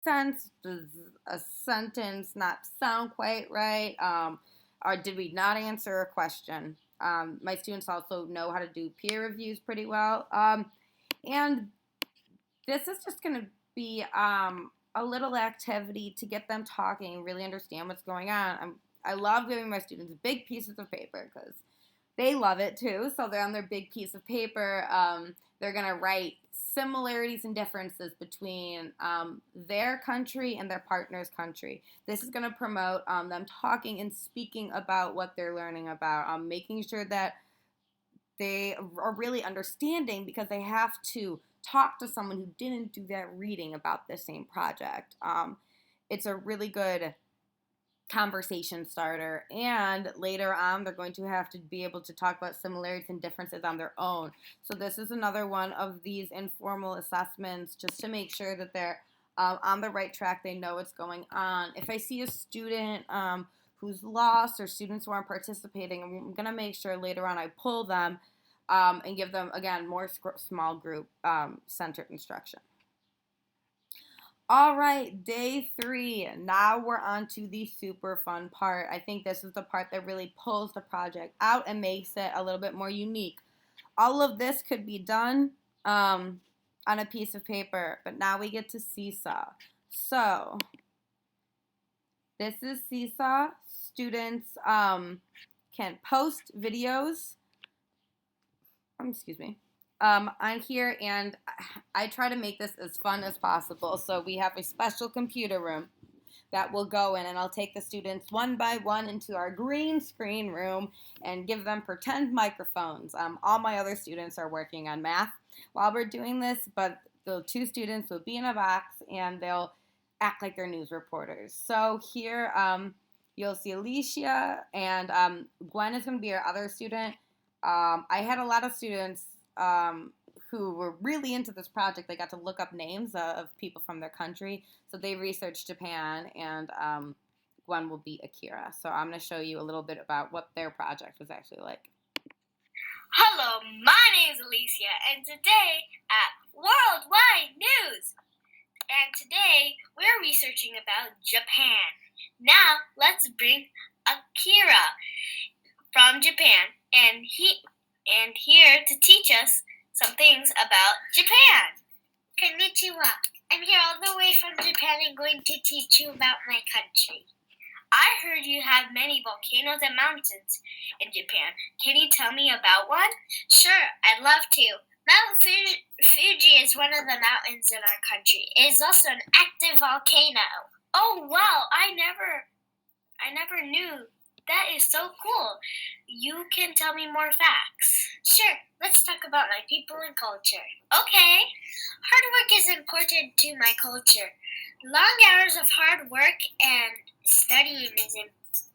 sense? Does a sentence not sound quite right? Or did we not answer a question? My students also know how to do peer reviews pretty well. And this is just going to be a little activity to get them talking and really understand what's going on. I love giving my students big pieces of paper because they love it too. So they're on their big piece of paper. They're going to write similarities and differences between their country and their partner's country. This is going to promote them talking and speaking about what they're learning about, making sure that they are really understanding because they have to talk to someone who didn't do that reading about the same project. It's a really good conversation starter, and later on they're going to have to be able to talk about similarities and differences on their own. So this is another one of these informal assessments just to make sure that they're on the right track, they know what's going on. If I see a student who's lost or students who aren't participating, I'm going to make sure later on I pull them and give them, again, more small group centered instruction. All right, day 3. Now we're on to the super fun part. I think this is the part that really pulls the project out and makes it a little bit more unique. All of this could be done on a piece of paper, but now we get to Seesaw. So this is Seesaw. Students can post videos. Excuse me. On here, and I try to make this as fun as possible. So we have a special computer room that will go in, and I'll take the students one by one into our green screen room and give them pretend microphones. All my other students are working on math while we're doing this, but the 2 students will be in a box and they'll act like they're news reporters. So here you'll see Alicia, and Gwen is going to be our other student. I had a lot of students who were really into this project. They got to look up names of people from their country. So they researched Japan, and Gwen will be Akira. So I'm going to show you a little bit about what their project was actually like. Hello, my name is Alicia, and today at Worldwide News. And today we're researching about Japan. Now let's bring Akira from Japan, and here to teach us some things about Japan. Konnichiwa. I'm here all the way from Japan and going to teach you about my country. I heard you have many volcanoes and mountains in Japan. Can you tell me about one? Sure, I'd love to. Mount Fuji is one of the mountains in our country. It is also an active volcano. Oh wow, I never knew. That is so cool. You can tell me more facts. Sure, let's talk about my people and culture. Okay. Hard work is important to my culture. Long hours of hard work and studying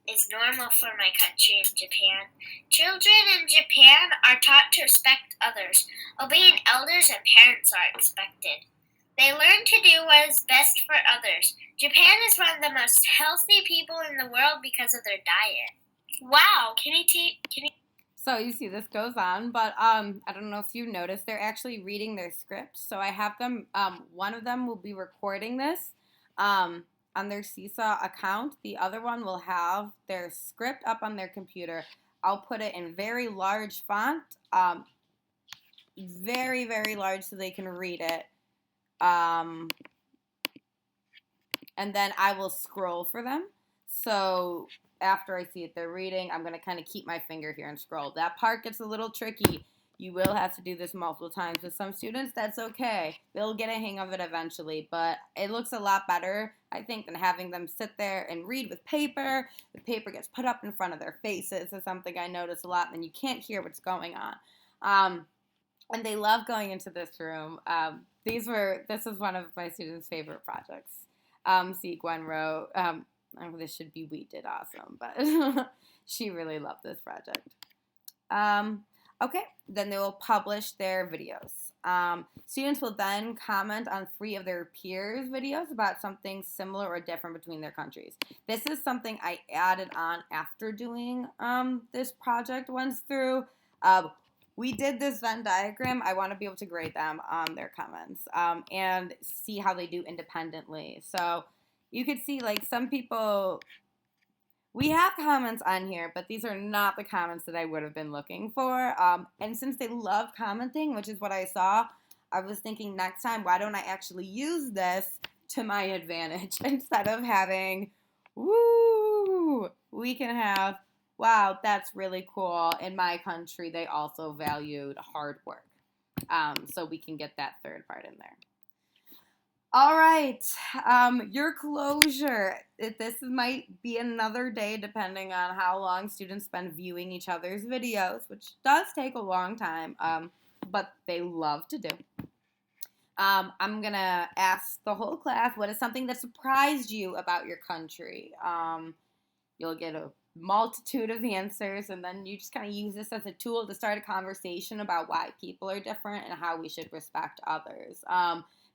is normal for my country in Japan. Children in Japan are taught to respect others. Obeying elders and parents are expected. They learn to do what is best for others. Japan is one of the most healthy people in the world because of their diet. Wow, can you So you see this goes on, but I don't know if you noticed, they're actually reading their script. So I have them, one of them will be recording this on their Seesaw account. The other one will have their script up on their computer. I'll put it in very large font, very, very large so they can read it. And then I will scroll for them. So after I see it they're reading, I'm going to kind of keep my finger here and scroll. That part gets a little tricky. You will have to do this multiple times. With some students, that's okay. They'll get a hang of it eventually, but it looks a lot better, I think, than having them sit there and read with paper. The paper gets put up in front of their faces is something I notice a lot, and you can't hear what's going on. And they love going into this room. This is one of my students' favorite projects. See, Gwen wrote, this should be we did awesome, but she really loved this project. Okay, then they will publish their videos. Students will then comment on 3 of their peers' videos about something similar or different between their countries. This is something I added on after doing this project once through. we did this Venn diagram. I want to be able to grade them on their comments and see how they do independently. So you could see like some people, we have comments on here, but these are not the comments that I would have been looking for. And since they love commenting, which is what I saw, I was thinking next time, why don't I actually use this to my advantage instead of having, woo, we can have, wow, that's really cool. In my country, they also valued hard work. So we can get that third part in there. All right, your closure. This might be another day depending on how long students spend viewing each other's videos, which does take a long time, but they love to do. I'm going to ask the whole class, what is something that surprised you about your country? You'll get a multitude of answers, and then you just kind of use this as a tool to start a conversation about why people are different and how we should respect others.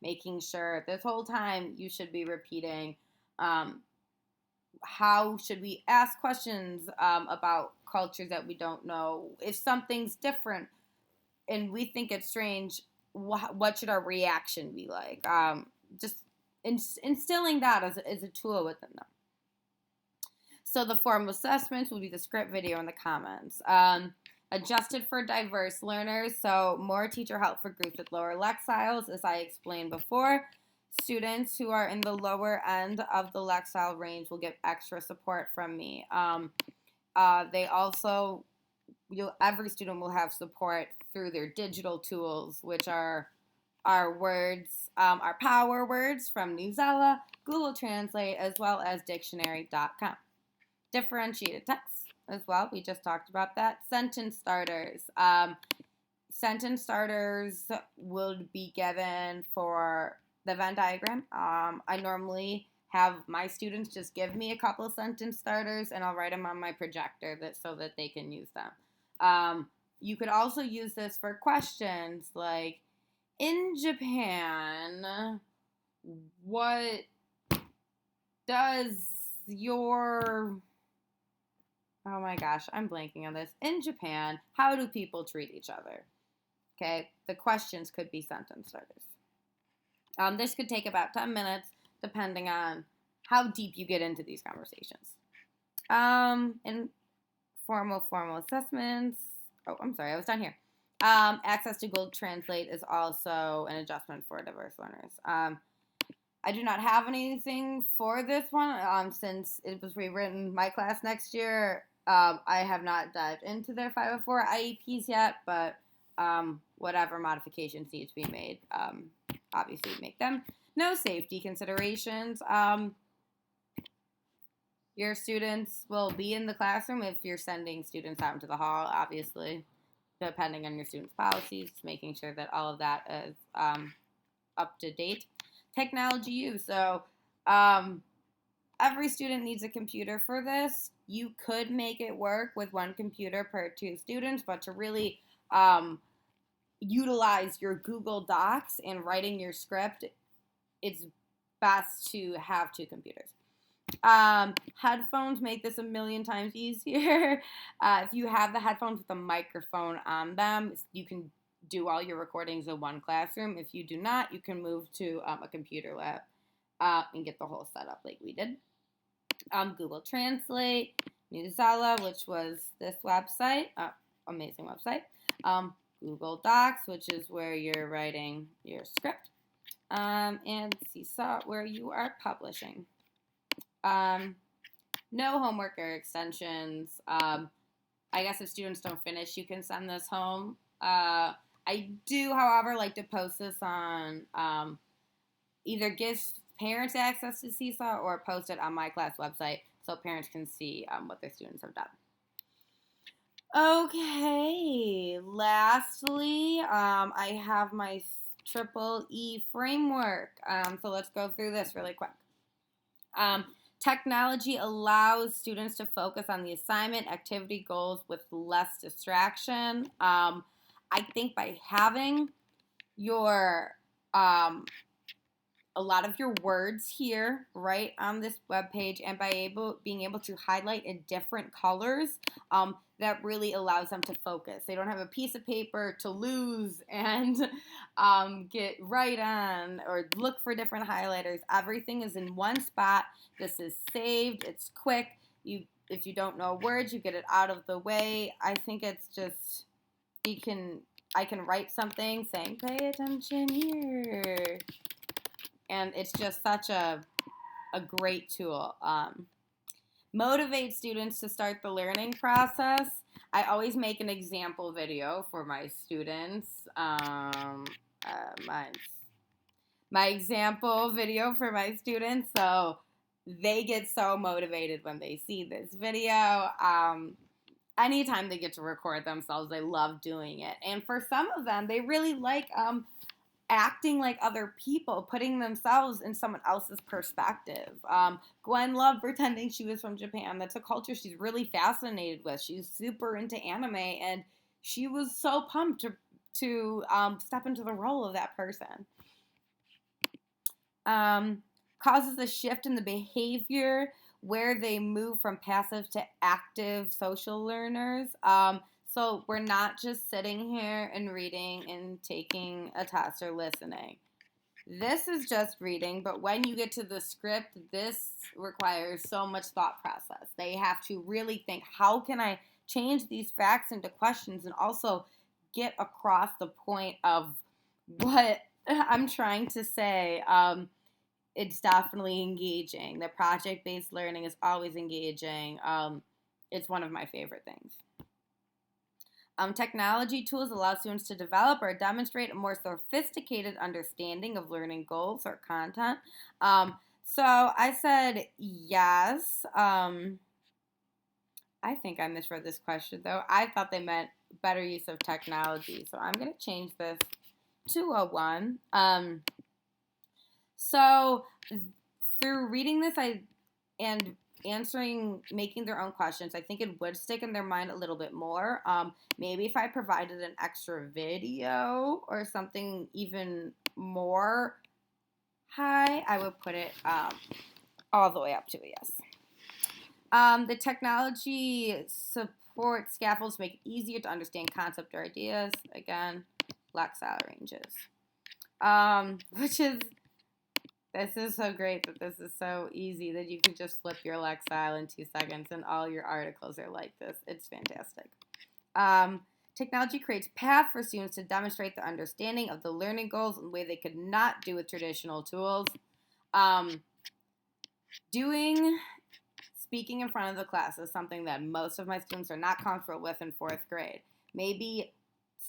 Making sure this whole time you should be repeating how should we ask questions about cultures that we don't know. If something's different and we think it's strange, what should our reaction be like? Just instilling that as a tool within them. So the form of assessments will be the script, video, and the comments. Adjusted for diverse learners, so more teacher help for groups with lower Lexile, as I explained before. Students who are in the lower end of the Lexile range will get extra support from me. They also, every student will have support through their digital tools, which are our words, our power words from Newsela, Google Translate, as well as dictionary.com. Differentiated text as well. We just talked about that. Sentence starters. Sentence starters will be given for the Venn diagram. I normally have my students just give me a couple of sentence starters and I'll write them on my projector so that they can use them. You could also use this for questions like, in Japan, what does your... Oh my gosh, I'm blanking on this. In Japan, how do people treat each other? Okay, the questions could be sentence starters. This could take about 10 minutes, depending on how deep you get into these conversations. And formal assessments. Oh, I'm sorry, I was done here. Access to Google Translate is also an adjustment for diverse learners. I do not have anything for this one since it was rewritten my class next year. I have not dived into their 504 IEPs yet, but whatever modifications need to be made, obviously make them. No safety considerations. Your students will be in the classroom if you're sending students out into the hall, obviously, depending on your students' policies, making sure that all of that is up to date. Technology use. So every student needs a computer for this. You could make it work with one computer per 2 students, but to really utilize your Google Docs and writing your script, it's best to have 2 computers. Headphones make this a million times easier. If you have the headphones with a microphone on them, you can do all your recordings in one classroom. If you do not, you can move to a computer lab and get the whole setup like we did. Google Translate, Newsela, which was this website, amazing website. Google Docs, which is where you're writing your script, and Seesaw, where you are publishing. No homework or extensions. I guess if students don't finish, you can send this home. I do, however, like to post this on either give parents access to Seesaw or post it on my class website so parents can see what their students have done. Okay, lastly, I have my Triple E framework. So let's go through this really quick. Technology allows students to focus on the assignment, activity, goals with less distraction. I think by having your a lot of your words here right on this web page, and by being able to highlight in different colors, that really allows them to focus. They don't have a piece of paper to lose and get right on or look for different highlighters. Everything is in one spot. This is saved. It's quick. If you don't know words, you get it out of the way. I think it's just I can write something saying pay attention here, and it's just such a great tool. Motivate students to start the learning process. I always make an example video for my students. My example video for my students, so they get so motivated when they see this video. Anytime they get to record themselves, they love doing it. And for some of them, they really like acting like other people, putting themselves in someone else's perspective. Gwen loved pretending she was from Japan. That's a culture she's really fascinated with. She's super into anime, and she was so pumped to step into the role of that person. Causes a shift in the behavior where they move from passive to active social learners. So we're not just sitting here and reading and taking a test or listening. This is just reading, but when you get to the script, this requires so much thought process. They have to really think, how can I change these facts into questions and also get across the point of what I'm trying to say. It's definitely engaging. The project-based learning is always engaging. It's one of my favorite things. Technology tools allow students to develop or demonstrate a more sophisticated understanding of learning goals or content. So I said yes. I think I misread this question, though. I thought they meant better use of technology. So I'm going to change this to a 1. So through reading this and answering, making their own questions, I think it would stick in their mind a little bit more. Maybe if I provided an extra video or something even more high, I would put it all the way up to a yes. The technology support scaffolds to make it easier to understand concept or ideas. Again, Lexile ranges. This is so great that this is so easy that you can just flip your Lexile in 2 seconds and all your articles are like this. It's fantastic. Technology creates paths for students to demonstrate the understanding of the learning goals in a way they could not do with traditional tools. Speaking in front of the class is something that most of my students are not comfortable with in 4th grade. Maybe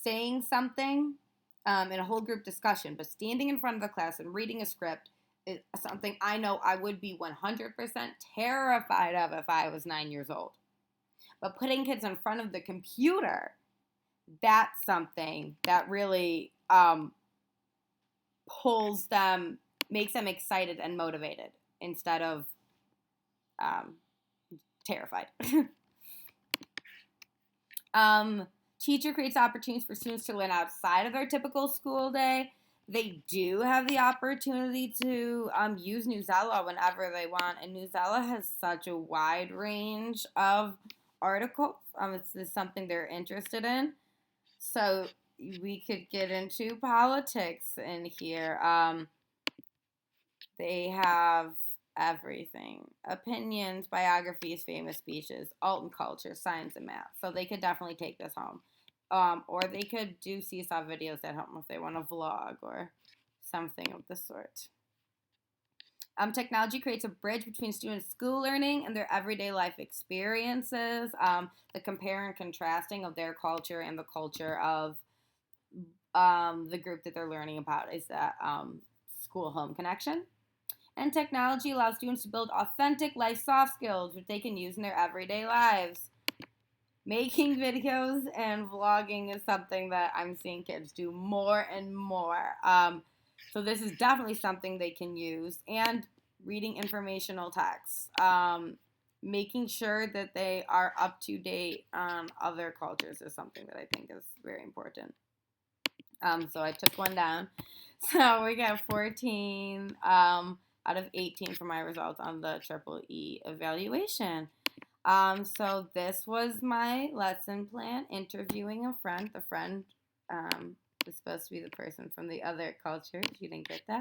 saying something in a whole group discussion, but standing in front of the class and reading a script is something I know I would be 100% terrified of if I was 9 years old. But putting kids in front of the computer, that's something that really pulls them, makes them excited and motivated instead of terrified. Teacher creates opportunities for students to learn outside of their typical school day. They do have the opportunity to use Newsela whenever they want, and Newsela has such a wide range of articles. It's something they're interested in. So we could get into politics in here. They have everything. Opinions, biographies, famous speeches, alt and culture, science and math. So they could definitely take this home. Or they could do Seesaw videos at home if they want to vlog or something of the sort. Technology creates a bridge between students' school learning and their everyday life experiences. The compare and contrasting of their culture and the culture of the group that they're learning about is that school-home connection. And technology allows students to build authentic life soft skills which they can use in their everyday lives. Making videos and vlogging is something that I'm seeing kids do more and more. So this is definitely something they can use. And reading informational texts. Making sure that they are up to date on other cultures is something that I think is very important. So I took one down. So we got 14 out of 18 for my results on the Triple E evaluation. So this was my lesson plan, interviewing a friend. The friend is supposed to be the person from the other culture. You didn't get that?